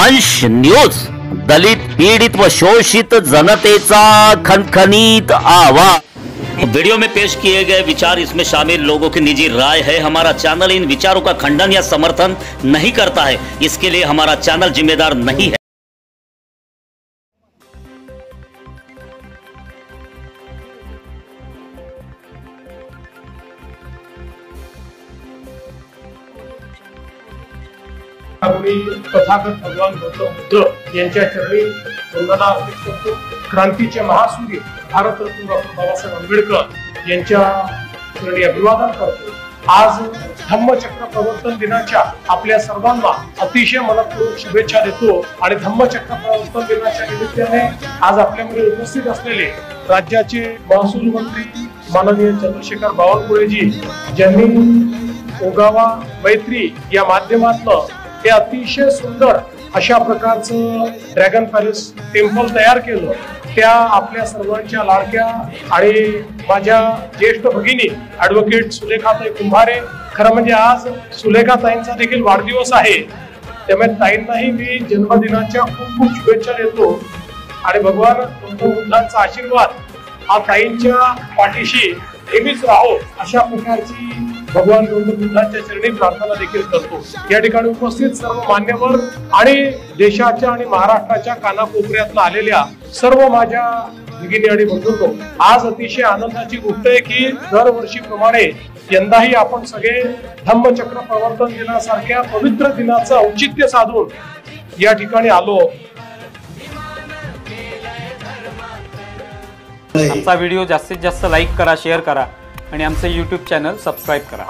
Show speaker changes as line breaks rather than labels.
दंश न्यूज, दलित पीड़ित व शोषित जनतेचा खनखनीत आवाज। वीडियो में पेश किए गए विचार इसमें शामिल लोगों की निजी राय है। हमारा चैनल इन विचारों का खंडन या समर्थन नहीं करता है, इसके लिए हमारा चैनल जिम्मेदार नहीं है।
तथागत भगवान गौतम बुद्ध यांच्या चरणी वंदना अर्पित करतो। क्रांतीचे महासूर्य भारतरत्न डॉक्टर बाबासाहेब आंबेडकर यांच्या चरणी अभिवादन करतो। आज धम्मचक्र प्रवर्तन दिनाच्या आपल्या सर्वांना अतिशय मनपूर्वक शुभेच्छा देतो आणि धम्मचक्र प्रवर्तन दिनाच्या निमित्ताने आज आपल्यामध्ये उपस्थित असलेले राज्याचे महसूल मंत्री माननीय चंद्रशेखर बावनकुळेजी, ज्यांनी ओगावा मैत्री या माध्यमातून हे अतिशय सुंदर अशा प्रकारचं ड्रॅगन पॅलेस टेम्पल तयार केलं, त्या आपल्या सर्वांच्या लाडक्या आणि माझ्या ज्येष्ठ भगिनी ॲडव्होकेट सुलेखाताई कुंभारे। खरं म्हणजे आज सुलेखाताईंचा देखील वाढदिवस आहे, त्यामुळे ताईंनाही मी जन्मदिनाच्या खूप खूप शुभेच्छा देतो आणि भगवान गौतम बुद्धांचा आशीर्वाद हा ताईंच्या पाठीशी नेहमीच राहो अशा प्रकारची भगवान गौतम बुद्धांच्या चरणी प्रार्थना देखील करतो। या ठिकाणी उपस्थित सर्व मान्यवर आणि देशाच्या आणि महाराष्ट्राच्या कानाकोपऱ्यातून आलेल्या सर्व माझ्या भगिनी आणि बंधूंनो, आज अतिशय आनंदाची गोष्ट आहे की दरवर्षीप्रमाणे यंदाही आपण सगळे धम्मचक्र प्रवर्तन दिनासारख्या पवित्र दिनाचं औचित्य साधून या ठिकाणी आलो।
आमचा व्हिडिओ जास्तीत जास्त लाईक करा, शेअर करा आणि आमचे YouTube चॅनल सबस्क्राईब करा।